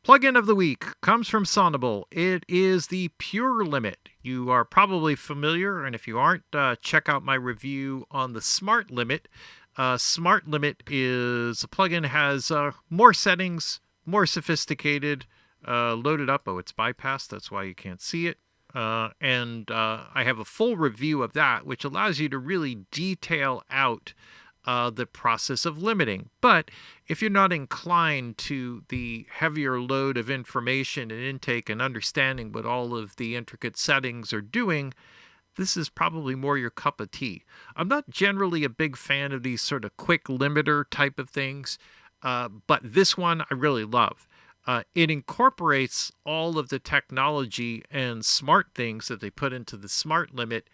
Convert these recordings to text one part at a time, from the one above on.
Plugin of the week comes from Sonible. It is the Pure Limit. You are probably familiar, and if you aren't, check out my review on the Smart Limit. Smart Limit is a plugin, has more settings, more sophisticated, loaded up. Oh, it's bypassed. That's why you can't see it. And I have a full review of that, which allows you to really detail out the process of limiting. But if you're not inclined to the heavier load of information and intake and understanding what all of the intricate settings are doing, this is probably more your cup of tea. I'm not generally a big fan of these sort of quick limiter type of things, but this one I really love. It incorporates all of the technology and smart things that they put into the Smart Limit,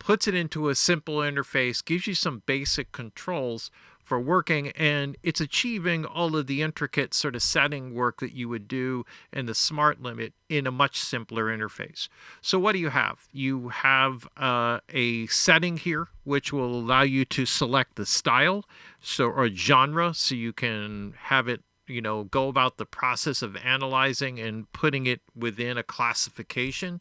puts it into a simple interface, gives you some basic controls for working, and it's achieving all of the intricate sort of setting work that you would do in the Smart Limit in a much simpler interface. So what do you have? You have a setting here, which will allow you to select the style, or genre, so you can have it go about the process of analyzing and putting it within a classification.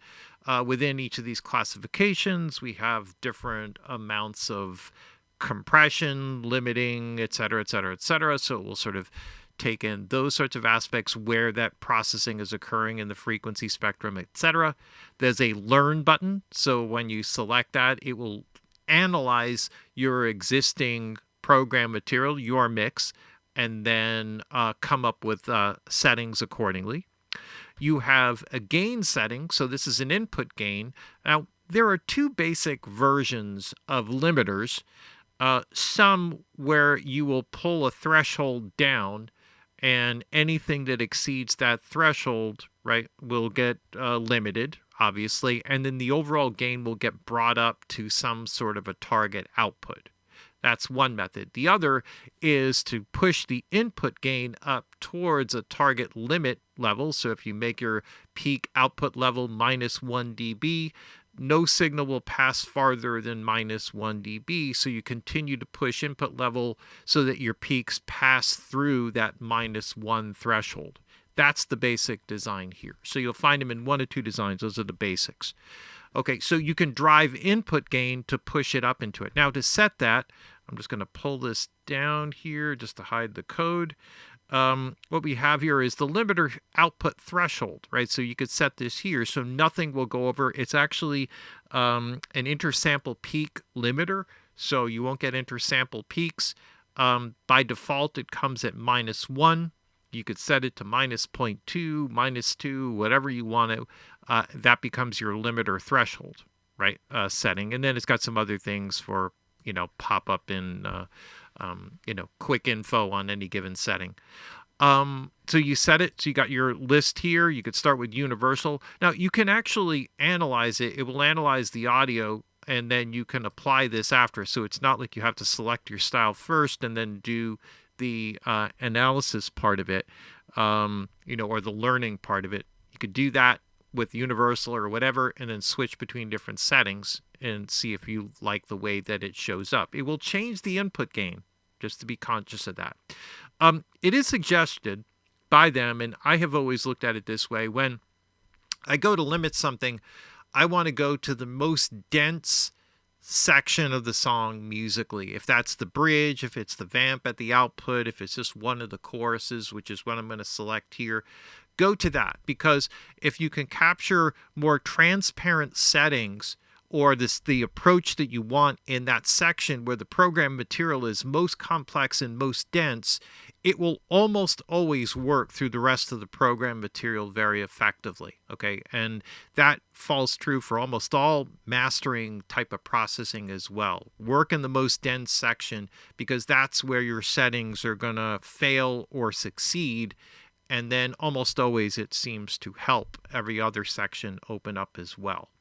Within each of these classifications, we have different amounts of compression, limiting, et cetera, et cetera, et cetera. So it will sort of take in those sorts of aspects where that processing is occurring in the frequency spectrum, et cetera. There's a learn button. So when you select that, it will analyze your existing program material, your mix, and then come up with settings accordingly. You have a gain setting, so this is an input gain. Now, there are two basic versions of limiters. Some where you will pull a threshold down, and anything that exceeds that threshold, right, will get limited, obviously, and then the overall gain will get brought up to some sort of a target output. That's one method. The other is to push the input gain up towards a target limit level. So if you make your peak output level -1 dB, no signal will pass farther than -1 dB. So you continue to push input level so that your peaks pass through that -1 threshold. That's the basic design here. So you'll find them in one or two designs. Those are the basics. Okay, so you can drive input gain to push it up into it. Now to set that, I'm just going to pull this down here just to hide the code. What we have here is the limiter output threshold, right? So you could set this here so nothing will go over. It's actually an intersample peak limiter, so you won't get intersample peaks. By default, it comes at -1. You could set it to -0.2, -2, whatever you want to. That becomes your limiter threshold, right, setting. And then it's got some other things for, pop up in, quick info on any given setting. So you set it. So you got your list here. You could start with universal. Now, you can actually analyze it. It will analyze the audio, and then you can apply this after. So it's not like you have to select your style first and then do the analysis part of it, or the learning part of it. You could do that with universal or whatever, and then switch between different settings and see if you like the way that it shows up. It will change the input gain, just to be conscious of that. It is suggested by them, and I have always looked at it this way. When I go to limit something, I want to go to the most dense section of the song musically. If that's the bridge, if it's the vamp at the output, if it's just one of the choruses, which is what I'm going to select here, go to that. Because if you can capture more transparent settings, or the approach that you want in that section where the program material is most complex and most dense, it will almost always work through the rest of the program material very effectively, okay? And that falls true for almost all mastering type of processing as well. Work in the most dense section, because that's where your settings are going to fail or succeed, and then almost always it seems to help every other section open up as well.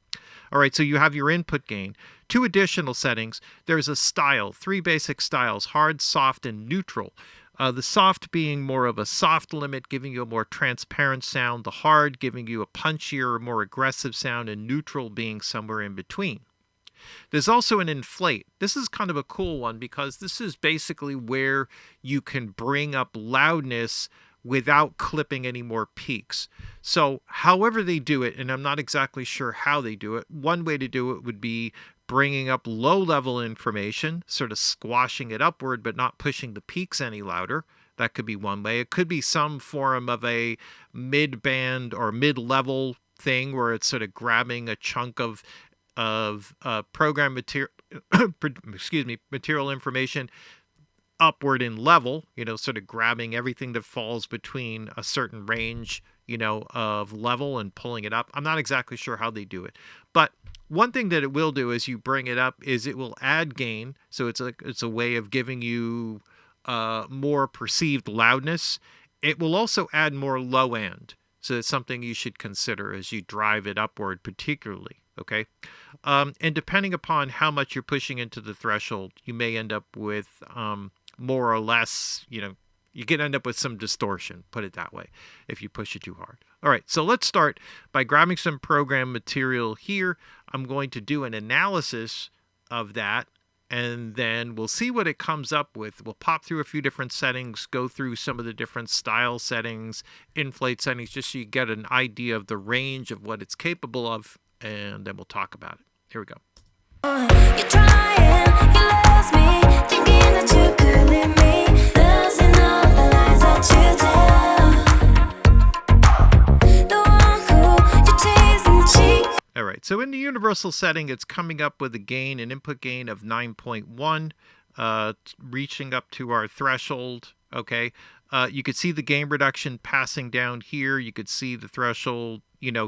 All right, so you have your input gain. Two additional settings. There's a style, three basic styles: hard, soft, and neutral. The soft being more of a soft limit, giving you a more transparent sound. The hard giving you a punchier, more aggressive sound, and neutral being somewhere in between. There's also an inflate. This is kind of a cool one because this is basically where you can bring up loudness without clipping any more peaks. So however they do it, and I'm not exactly sure how they do it, one way to do it would be bringing up low-level information, sort of squashing it upward but not pushing the peaks any louder. That could be one way. It could be some form of a mid-band or mid-level thing where it's sort of grabbing a chunk of program material material information upward in level, sort of grabbing everything that falls between a certain range, of level and pulling it up. I'm not exactly sure how they do it, but one thing that it will do as you bring it up is it will add gain. So it's a way of giving you more perceived loudness. It will also add more low end. So it's something you should consider as you drive it upward, particularly. Okay. And depending upon how much you're pushing into the threshold, you may end up with more or less, you can end up with some distortion, put it that way, if you push it too hard. All right, so let's start by grabbing some program material here. I'm going to do an analysis of that, and then we'll see what it comes up with. We'll pop through a few different settings, go through some of the different style settings, inflate settings, just so you get an idea of the range of what it's capable of, and then we'll talk about it. Here we go. You're trying, you lost me, thinking that you could leave me, losing all the lies that you tell, the one who you tease and cheat. All right, so in the universal setting, it's coming up with an input gain of 9.1, reaching up to our threshold, okay? You could see the gain reduction passing down here. You could see the threshold,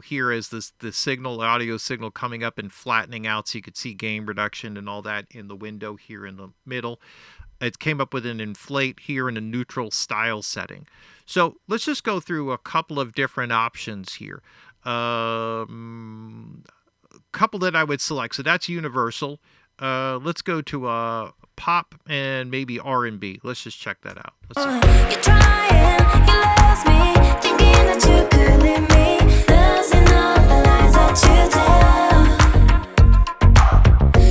here as the signal, audio signal coming up and flattening out. So you could see gain reduction and all that in the window here in the middle. It came up with an inflate here in a neutral style setting. So let's just go through a couple of different options here. A couple that I would select. So that's universal. Let's go to pop and maybe R&B. Let's just check that out. Let's see. You're trying, you lost me, thinking that you could leave me, losing all the lies that you tell,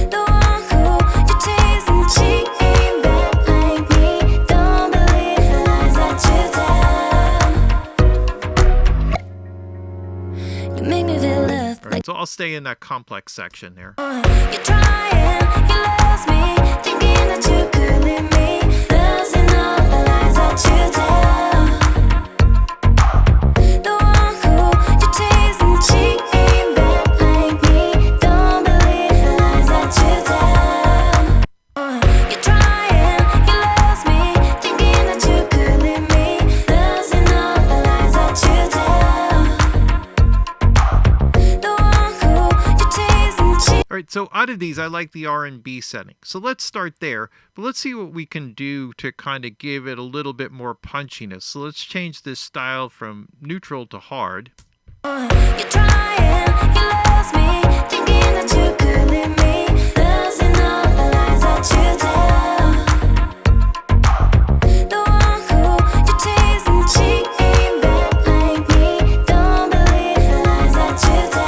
the one who you tease and cheat ain't bad like me, don't believe the lies that you tell, you make me feel left. All right, so I'll stay in that complex section there. You're trying, you lost me, thinking that you could leave me, losing all the lies that you tell, the one who you tease and cheat ain't bad like me, don't believe the lies that you tell. You're trying, you lost me, thinking that you could leave me, losing all the lies that you tell, the one who you tease and cheat. All right, so out of these, I like the R&B setting. So let's start there, but let's see what we can do to kind of give it a little bit more punchiness. So let's change this style from neutral to hard. You're trying, you lost me, thinking that you could leave me, losing all the lies that you tell, the one who you tease and cheat ain't bad like me, don't believe the lies that you tell.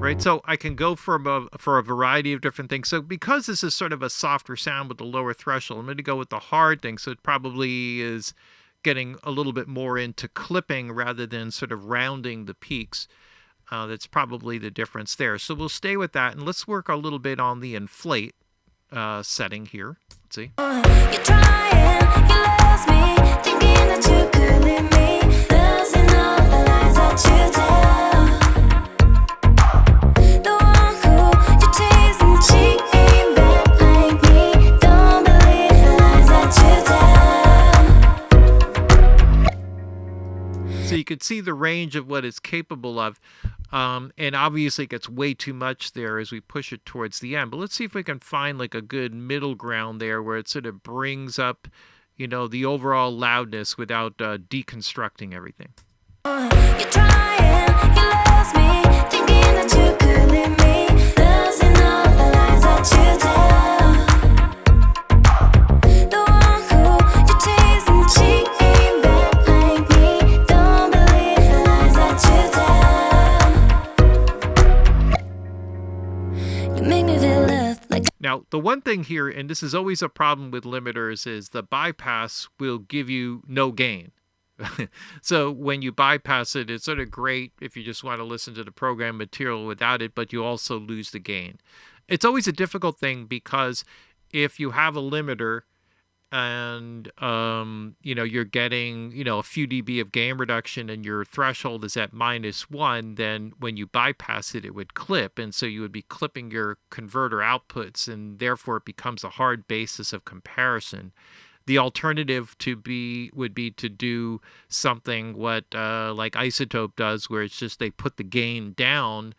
Right, so I can go for a variety of different things. So because this is sort of a softer sound with the lower threshold, I'm going to go with the hard thing. So it probably is getting a little bit more into clipping rather than sort of rounding the peaks. That's probably the difference there. So we'll stay with that, and let's work a little bit on the inflate setting here. Let's see. You're trying, you lost me, thinking that you could leave me, losing all the lies that you tell, the one who you tease and cheat ain't bad like me, don't believe the lies that you tell. So you could see the range of what it's capable of. And obviously it gets way too much there as we push it towards the end. But let's see if we can find like a good middle ground there where it sort of brings up, the overall loudness without deconstructing everything. You're trying, you lost me, thinking that you could leave me, losing all the lies that you tell, the one who you tease and cheat ain't bad like me, don't believe the lies that you tell, you make me feel left like. Now, The one thing here, and this is always a problem with limiters, is the bypass will give you no gain. So when you bypass it, it's sort of great if you just want to listen to the program material without it, but you also lose the gain. It's always a difficult thing because if you have a limiter and you're getting a few dB of gain reduction and your threshold is at -1, then when you bypass it, it would clip, and so you would be clipping your converter outputs, and therefore it becomes a hard basis of comparison. The alternative would be to do something what like Isotope does, where it's just they put the gain down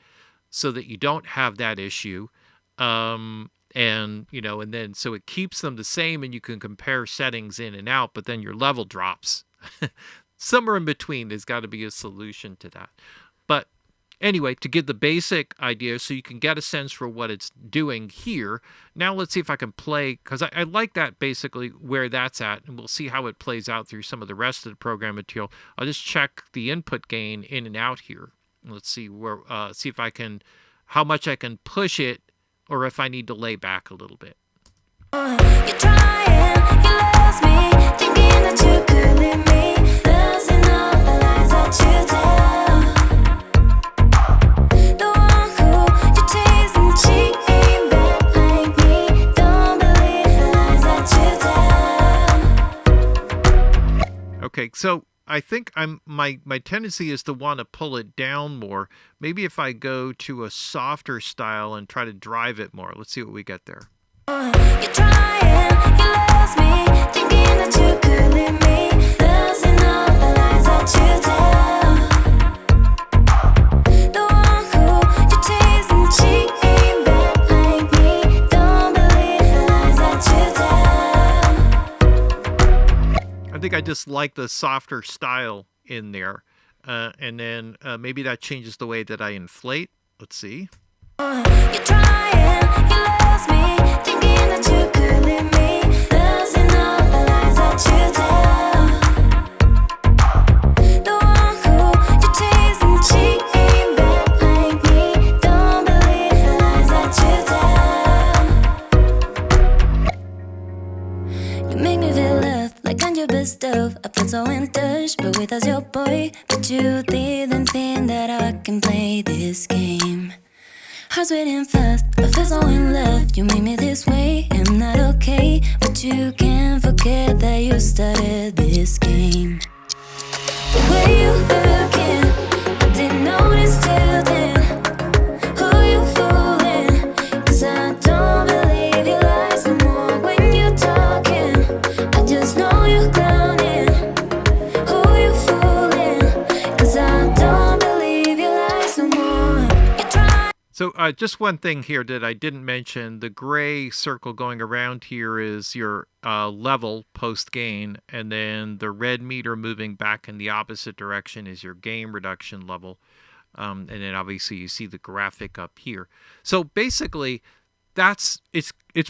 so that you don't have that issue. And then so it keeps them the same and you can compare settings in and out, but then your level drops. Somewhere in between, there's got to be a solution to that. But anyway, to give the basic idea so you can get a sense for what it's doing here, now let's see if I can play, because I like that basically where that's at, and we'll see how it plays out through some of the rest of the program material. I'll just check the input gain in and out here. Let's see see if I can, how much I can push it, or if I need to lay back a little bit. You're trying, you lost me, thinking that you could leave me, losing all the lies that you tell. The one who you chase and she ain't bad like me. Don't believe the lies that you tell. Okay, so I think my tendency is to want to pull it down more. Maybe if I go to a softer style and try to drive it more. Let's see what we get there. You're trying, you lost me, thinking that you could leave me, losing all the lies that you tell. The one who you chase and she ain't bad like me. Don't believe the lies that you tell. I think I just like the softer style in there. And then maybe that changes the way that I inflate. Let's see. You're trying, you lost me, thinking that you could leave me, losing all the lies that you tell. The one who you chase and she ain't bad like me. Don't believe the lies that you tell. You make me feel loved like I'm your best of. I felt so in touch, but without your boy. But you didn't think that I can play this game. Heart's beating fast, I feel so in love. You made me this way, I'm not okay. But you can't forget that you started this game. The way you looking, I didn't notice till then. Who you fooling? 'Cause I don't believe your lies no more. When you're talking, I just know you're clowning. Who you fooling? 'Cause I don't believe your lies no more. You try. So just one thing here that I didn't mention, the gray circle going around here is your level post gain, and then the red meter moving back in the opposite direction is your gain reduction level. And then obviously you see the graphic up here. So basically it's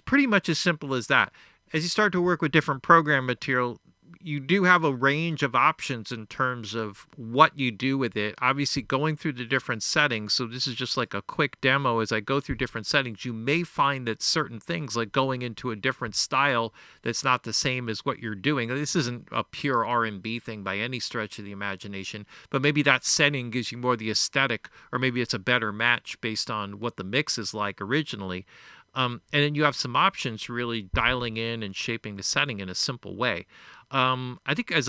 pretty much as simple as that. As you start to work with different program material, you do have a range of options in terms of what you do with it. Obviously, going through the different settings, so this is just like a quick demo. As I go through different settings, you may find that certain things, like going into a different style that's not the same as what you're doing. This isn't a pure R&B thing by any stretch of the imagination, but maybe that setting gives you more the aesthetic, or maybe it's a better match based on what the mix is like originally. And then you have some options really dialing in and shaping the setting in a simple way. I think as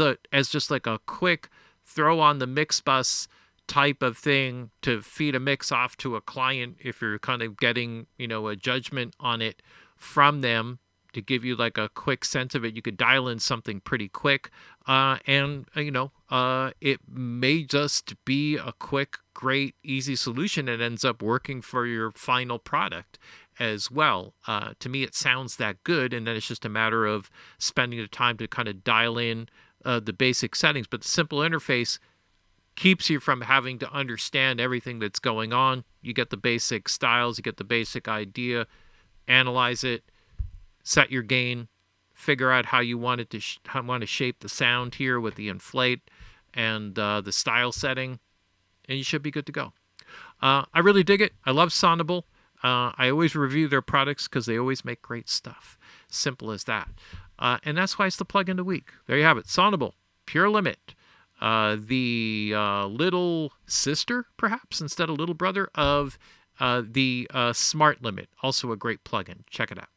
just like a quick throw on the mix bus type of thing to feed a mix off to a client, if you're kind of getting, a judgment on it from them to give you like a quick sense of it, you could dial in something pretty quick. It may just be a quick, great, easy solution that ends up working for your final product as well. To me, it sounds that good, and then it's just a matter of spending the time to kind of dial in the basic settings. But the simple interface keeps you from having to understand everything that's going on. You get the basic styles, you get the basic idea, analyze it, set your gain, figure out how you want it to want to shape the sound here with the inflate and the style setting, and you should be good to go. I really dig it. I love Sonible. I always review their products because they always make great stuff. Simple as that. And that's why it's the plug in the week. There you have it. Sonible, Pure Limit. The little sister, perhaps, instead of little brother, of the Smart Limit. Also a great plugin. Check it out.